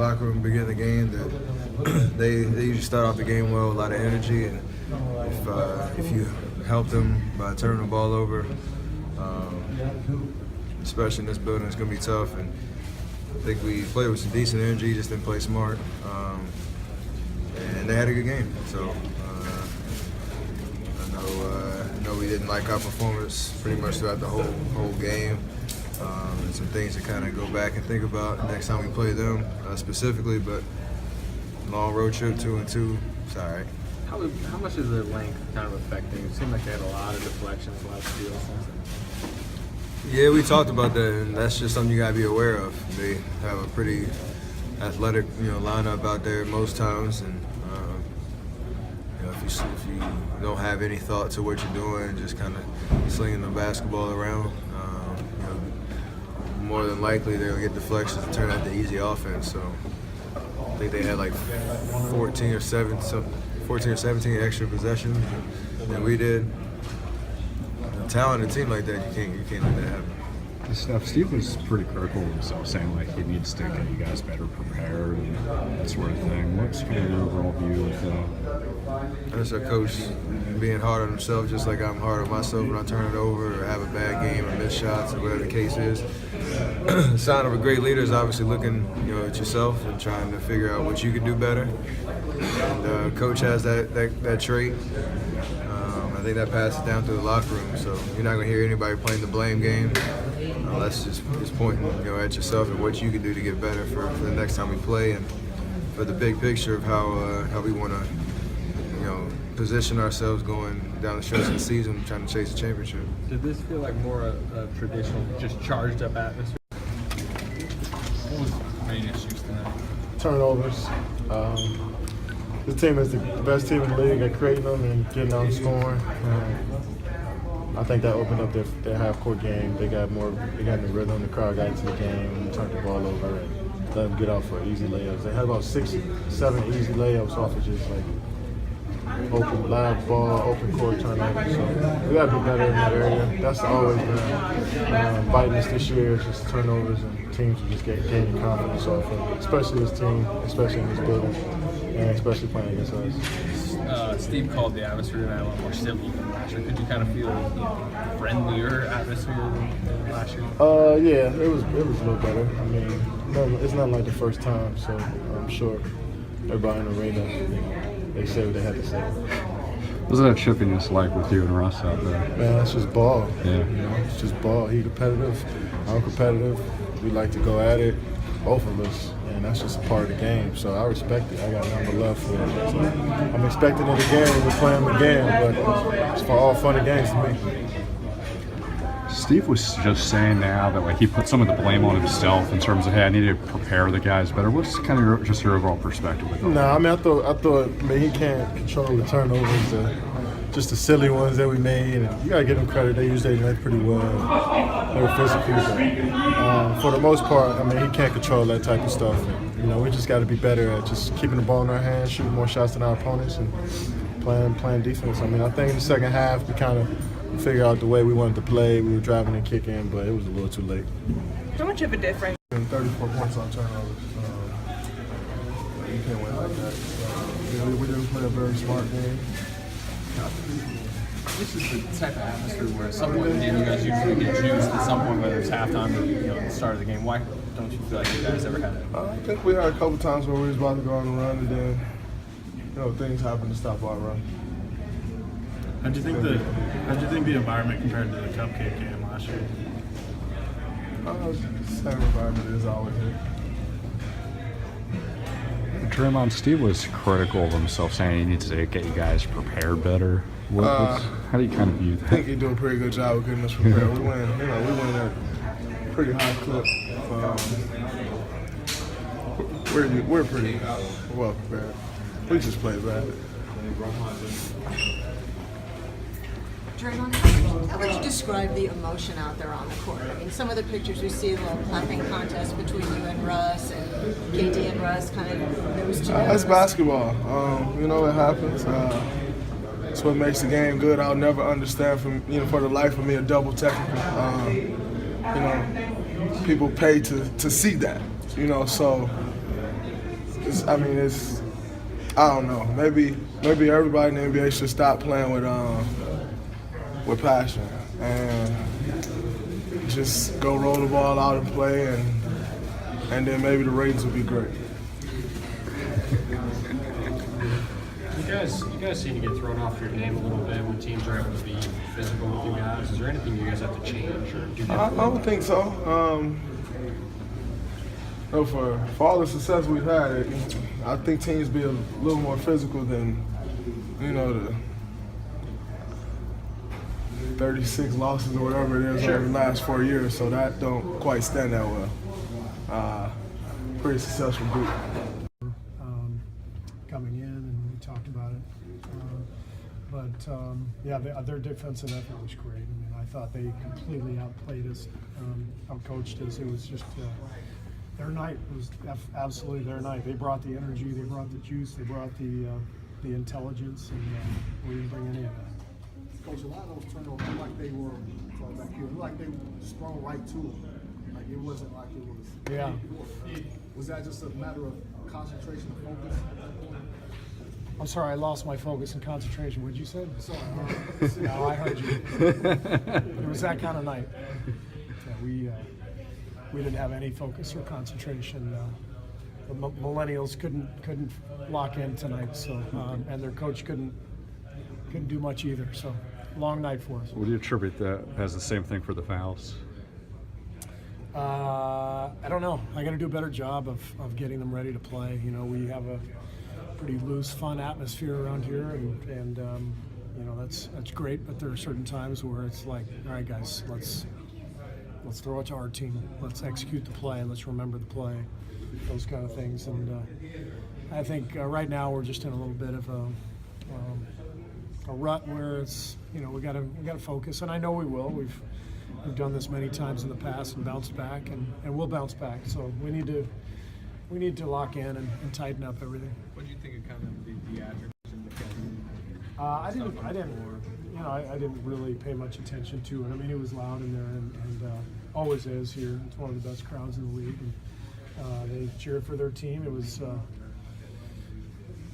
locker room beginning of the game that they usually start off the game well with a lot of energy, and if you help them by turning the ball over, especially in this building, it's going to be tough. And I think we played with some decent energy, just didn't play smart, and they had a good game. So I know we didn't like our performance pretty much throughout the whole game. And some things to kind of go back and think about next time we play them specifically, but long road trip, 2-2, it's all right. How much is the length kind of affecting? It seemed like they had a lot of deflections, a lot of steals. Yeah, we talked about that, and that's just something you gotta be aware of. They have a pretty athletic, lineup out there most times, and if you don't have any thought to what you're doing, just kind of slinging the basketball around, more than likely they'll get deflections and turn out the easy offense. So I think they had like 14 or 17 extra possessions than we did. A talented team like that, you can't let that happen. Steve was pretty critical of himself, saying like he needs to get you guys better prepared and that sort of thing. What's kind of your overall view of that? That's a coach being hard on himself, just like I'm hard on myself when I turn it over or have a bad game or miss shots or whatever the case is. The sign of a great leader is obviously looking, at yourself and trying to figure out what you can do better. And coach has that trait. I think that passes down through the locker room. So you're not going to hear anybody playing the blame game. That's just pointing, at yourself and what you can do to get better for the next time we play, and for the big picture of how we want to, position ourselves going down the stretch of the season, trying to chase a championship. Did this feel like more a traditional, just charged up atmosphere? What was the main issues tonight? Turnovers. This team is the best team in the league at creating them and getting on scoring. I think that opened up their half-court game. They got in the rhythm. The crowd got into the game and turned the ball over and let them get off for easy layups. They had about 6, 7 easy layups off of just like open live ball, open court turnovers. So we got to be better in that area. That's always been biting us this year. It's just turnovers, and teams are just gaining confidence off of it, especially this team, especially in this building, and especially playing against us. Steve called the atmosphere tonight a lot more civil than last year. Could you kind of feel a friendlier atmosphere than last year? Yeah, it was a little better. I mean, it's not like the first time, so I'm sure everybody in the arena, they say what they had to say. What's that chippiness like with you and Russ out there? Man, that's just ball. Yeah. It's just ball. He's competitive. I'm competitive. We like to go at it, both of us, and that's just a part of the game. So I respect it. I got nothing but love for it. So I'm expecting it again when we play him again, but it's for all fun and games to me. Steve was just saying now that like he put some of the blame on himself in terms of, hey, I need to prepare the guys better. What's kind of your overall perspective with that? I mean, I thought he can't control the turnovers, just the silly ones that we made. And you gotta give them credit; they usually make pretty well. They were physical, but for the most part, I mean, he can't control that type of stuff. And, we just got to be better at just keeping the ball in our hands, shooting more shots than our opponents, and playing defense. I mean, I think in the second half we kind of figure out the way we wanted to play. We were driving and kicking, but it was a little too late. How much of a difference? 34 points on turnovers. You can't win like that. We didn't play a very smart game. This is the type of atmosphere where at some point in the game you guys usually get juiced at some point, whether it's halftime or at the start of the game. Why don't you feel like you guys ever had it? I think we had a couple times where we was about to go on a run, and then things happened to stop our run. How'd you think the environment compared to the cupcake game last year? Same environment as always here. Draymond, Steve was critical of himself, saying he needs to get you guys prepared better. How do you kind of view that? I think he's doing a pretty good job of getting us prepared. We went at a pretty high clip. We're pretty well prepared. We just played bad. Draymond, how would you describe the emotion out there on the court? I mean, some of the pictures we see, a little clapping contest between you and Russ, and KD and Russ, kind of those two. That's basketball. It happens. It's what makes the game good. I'll never understand for the life of me a double technical. People pay to see that. So I don't know. Maybe everybody in the NBA should stop playing with passion and just go roll the ball out and play, and then maybe the ratings will be great. You guys seem to get thrown off your game a little bit when teams are able to be physical with you guys. Is there anything you guys have to change or do? I don't think so. For all the success we've had, I think teams be a little more physical than, the 36 losses or whatever it is over the last 4 years. So that don't quite stand that well. Pretty successful group. Coming in, and we talked about it. Their defensive effort was great. I mean, I thought they completely outplayed us, outcoached us. It was just their night. It was absolutely their night. They brought the energy, they brought the juice, they brought the intelligence, and we didn't bring any of that. Coach, a lot of those turnovers looked like they were back here. Looked like they sprung right to them. Like it wasn't like it was. Yeah. Was that just a matter of concentration and focus? I'm sorry, I lost my focus and concentration. What'd you say? Sorry. No, I heard you. It was that kind of night. Yeah, we didn't have any focus or concentration. The millennials couldn't lock in tonight, so and their coach couldn't do much either. So long night for us. Would you attribute that as the same thing for the fouls? I don't know. I got to do a better job of getting them ready to play. We have a pretty loose, fun atmosphere around here, and that's great. But there are certain times where it's like, all right, guys, let's throw it to our team. Let's execute the play. Let's remember the play. Those kind of things. And I think right now we're just in a little bit of a rut where it's we got to focus, and I know we will. We've done this many times in the past and bounced back, and we'll bounce back. So we need to lock in and tighten up everything. What do you think of kind of the attribution to Kevin? I didn't really pay much attention to it. I mean, it was loud in there, and always is here. It's one of the best crowds in the league, and they cheered for their team. It was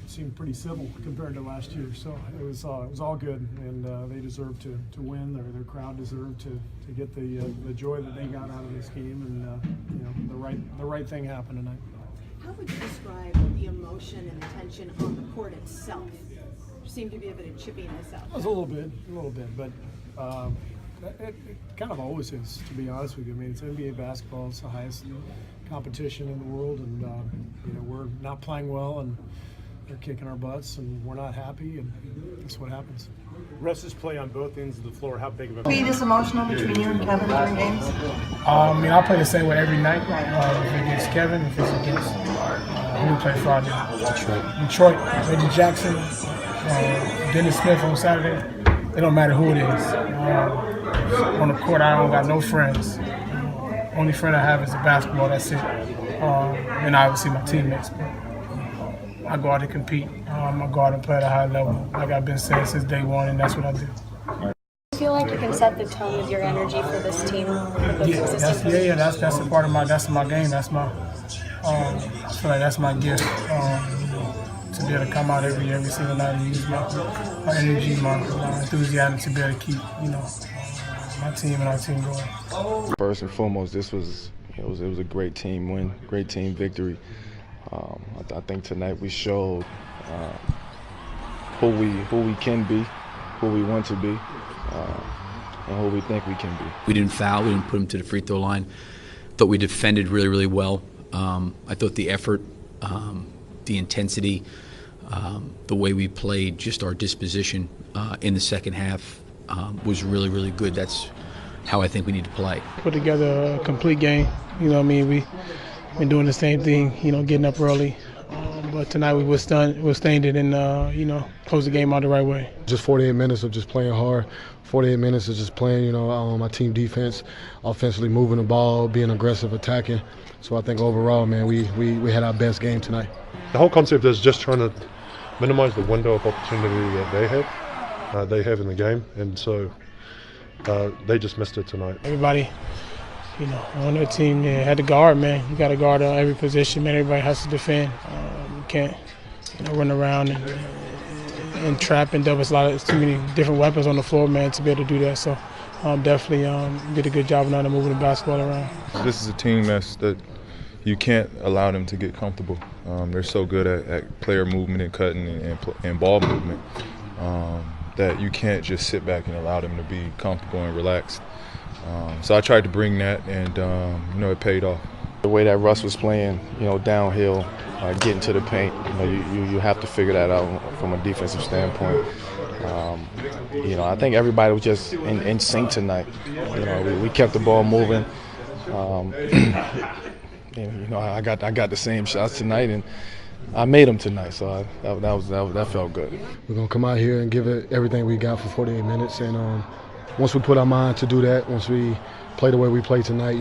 seemed pretty civil compared to last year, so it was all good, and they deserved to win. Their crowd deserved to get the joy that they got out of this game, and the right thing happened tonight. How would you describe the emotion and the tension on the court itself? There seemed to be a bit of chippiness out there. It was a little bit, but it kind of always is, to be honest with you. I mean, it's NBA basketball. It's the highest competition in the world, and we're not playing well, and they're kicking our butts, and we're not happy, and that's what happens. Russ's play on both ends of the floor, how big of a... Be this emotional between you and Kevin during games? I play the same way every night. If it's against Kevin, if it's against who we play Friday. Detroit, Reggie Jackson, Dennis Smith on Saturday. It don't matter who it is. On the court, I don't got no friends. Only friend I have is the basketball. That's it. And obviously my teammates. I go out to compete. I go out and play at a high level, like I've been saying since day one, and that's what I do. Do you feel like you can set the tone with your energy for this team? That's a part of my game. That's my. I feel like that's my gift. To be able to come out every single night and use my energy, my enthusiasm to be able to keep my team and our team going. First and foremost, it was a great team win, great team victory. I think tonight we showed who we can be, who we want to be, and who we think we can be. We didn't foul. We didn't put them to the free throw line. Thought we defended really, really well. I thought the effort, the intensity, the way we played, just our disposition in the second half was really, really good. That's how I think we need to play. Put together a complete game. We've been doing the same thing, getting up early. But tonight we withstand it and, close the game out the right way. Just 48 minutes of just playing hard. 48 minutes of just playing, my team defense, offensively moving the ball, being aggressive, attacking. So I think overall, man, we had our best game tonight. The whole concept is just trying to minimize the window of opportunity that they have in the game, and so they just missed it tonight. Everybody, on their team had to guard, man. You got to guard every position, man. Everybody has to defend. can't run around and trap and double. It's too many different weapons on the floor, man, to be able to do that. So definitely did a good job of not moving the basketball around. This is a team that you can't allow them to get comfortable. They're so good at player movement and cutting and ball movement that you can't just sit back and allow them to be comfortable and relaxed. So I tried to bring that, and it paid off. The way that Russ was playing, downhill, getting to the paint, you have to figure that out from a defensive standpoint. I think everybody was just in sync tonight. We kept the ball moving. I got the same shots tonight, and I made them tonight, so that felt good. We're gonna come out here and give it everything we got for 48 minutes, and once we put our mind to do that, once we play the way we play tonight,